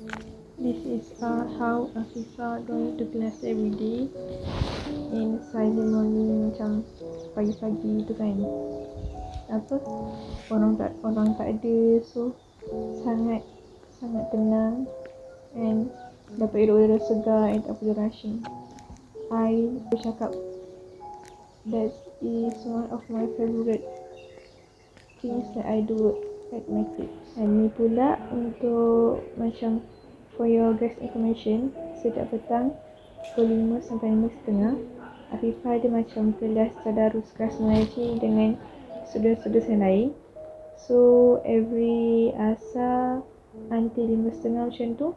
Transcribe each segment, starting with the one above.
This is how Afifah going to class every day in silent morning macam pagi-pagi tu kan. Apa? Orang tak ada, so sangat tenang and dapat hirup udara segar and tak perlu rushing. I bercakap that is one of my favourite things that I do at my clip. And ni pula untuk macam for your guys information, setiap petang pukul 5 sampai 5.30 Afifah ada macam kelas tadarus kelas mengaji dengan student-student yang lain. So every asar until 5.30 macam tu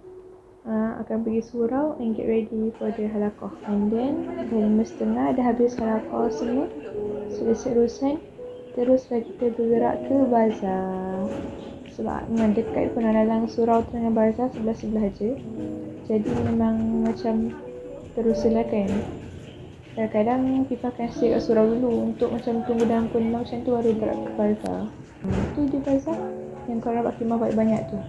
akan pergi surau and get ready for the halaqah. And then dah 5.30 dah habis halaqah semua, selesai urusan, teruslah kita bergerak ke bazar. Sebab memang dekat pun dalam surau tu dengan bazar sebelah-sebelah je. Jadi memang macam teruslah kan. Kadang-kadang Fifah akan stay kat surau dulu untuk macam tunggu dalam pukul 6 macam tu baru gerak ke bazar. Tu je bazar yang korang dapat khidmat banyak tu.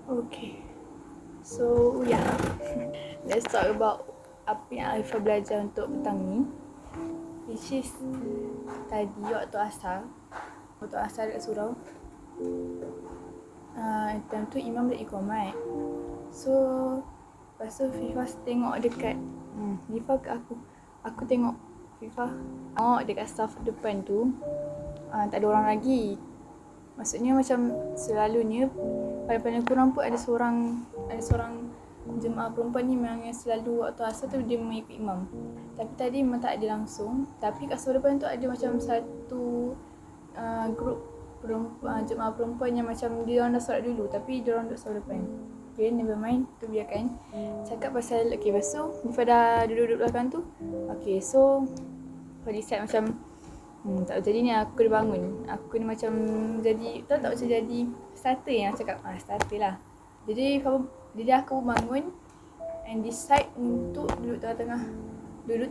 Okay, so let's talk about apa yang Arifah belajar untuk petang ni, which is tadi waktu asar dekat surau. Time tu imam dah iqamat. So lepas tu Fifah tengok dekat Fifah ke aku tengok Fifah dekat saf depan tu tak ada orang lagi. Maksudnya macam selalunya paling kurang pun ada seorang jemaah perempuan ni memang yang selalu waktu asar tu dia mengikut imam. Tapi tadi memang tak ada langsung. Tapi kat saf depan tu ada macam satu grup jemaah perempuan yang macam dia orang dah solat dulu tapi dia orang duduk saf depan. Okay, never mind, tu biarkan. Cakap pasal lepas tu Fifah dah duduk belakang tu. Okay, so Fifah decide macam tak jadi ni aku kena bangun. Aku kena macam jadi, tahu tak macam jadi starter yang cakap starter lah. Jadi aku bangun and decide untuk duduk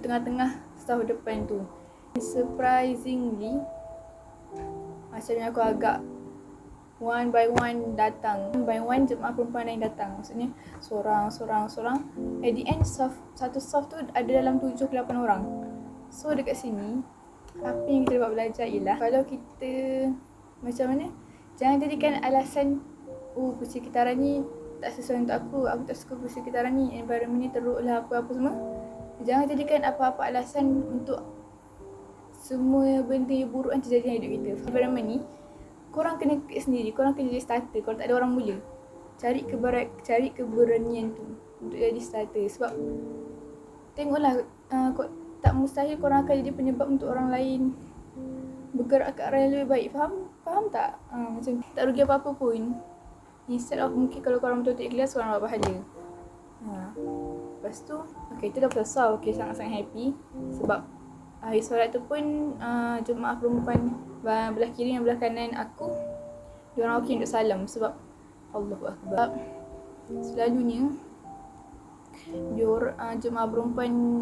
tengah-tengah staff depan tu. Surprisingly macam aku agak one by one jemaah perempuan lain datang. Maksudnya seorang. At the end satu staff tu ada dalam 7 ke 8 orang. So dekat sini apa yang kita dapat belajar ialah kalau kita macam mana, jangan jadikan alasan persekitaran ni tak sesuai untuk aku tak suka persekitaran ni, environment ni teruk lah apa-apa semua. Jangan jadikan apa-apa alasan untuk semua benda yang buruk yang terjadi dalam hidup kita. Environment ni korang kena create sendiri, korang kena jadi starter. Kalau tak ada orang mula, cari keberanian tu untuk jadi starter. Sebab tengoklah tak mustahil korang akan jadi penyebab untuk orang lain bergerak ke arah yang lebih baik. Faham tak? Macam tak rugi apa-apa pun. Instead of mungkin kalau korang betul-betul ikhlas, korang dapat pahala. Lepas tu itu dah selesai. Sangat-sangat happy. Sebab hari solat tu pun jemaah perempuan belah kiri dan belah kanan aku, diorang untuk salam. Sebab Allahu Akbar, selalunya jemaah perempuan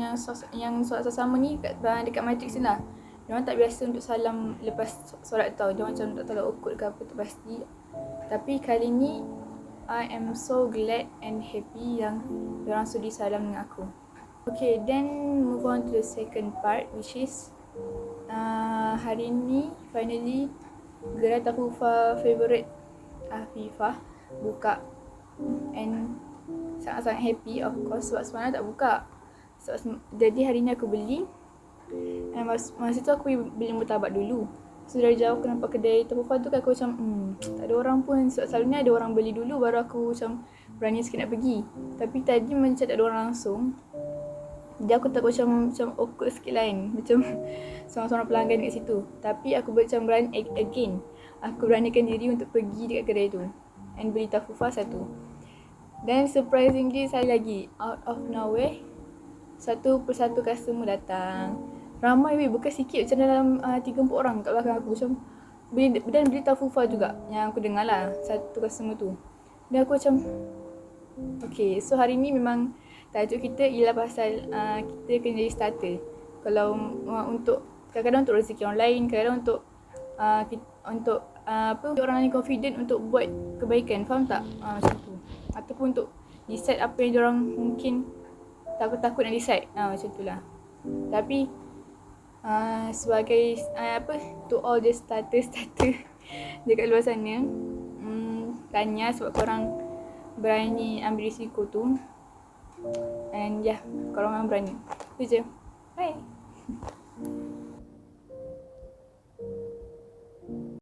yang solat sama ni dekat matrix ni lah, diorang tak biasa untuk salam lepas solat tau. Diorang macam tak tahu awkward ke apa, tak pasti. Tapi kali ni I am so glad and happy yang diorang sudi salam dengan aku. Okay, then move on to the second part, which is hari ni finally gerai tahufah favorite Afifah buka, and sangat-sangat happy of course sebab semalam tak buka. Jadi hari ni aku beli, and masa tu aku beli murtabak dulu. So dari jauh aku nampak kedai tahufah tu kan, aku macam tak ada orang pun. Sebab selalunya ada orang beli dulu baru aku macam berani sikit nak pergi. Tapi tadi macam tak ada orang langsung. Jadi aku tak macam awkward sikit lain. Macam seorang-seorang pelanggan kat situ. Tapi aku macam berani again. Aku beranikan diri untuk pergi dekat kedai tu and beli tafufa satu. Dan surprisingly sekali lagi, out of nowhere, satu persatu customer datang. Ramai weh, bukan sikit, macam dalam 3-4 orang kat belakang aku. Macam beli tafufa juga yang aku dengar lah, satu customer tu. Dan aku macam, okay, so hari ni memang tajuk kita ialah pasal kita kena jadi starter. Kalau untuk kadang-kadang untuk rezeki orang lain, kadang-kadang untuk orang lain confident untuk buat kebaikan, faham tak? Macam tu. Ataupun untuk decide apa yang diorang mungkin takut-takut nak decide, macam tu lah. Tapi sebagai to all the starter dekat luar sana, tanya sebab korang berani ambil risiko tu. And korang memang berani. Itu je. Bye.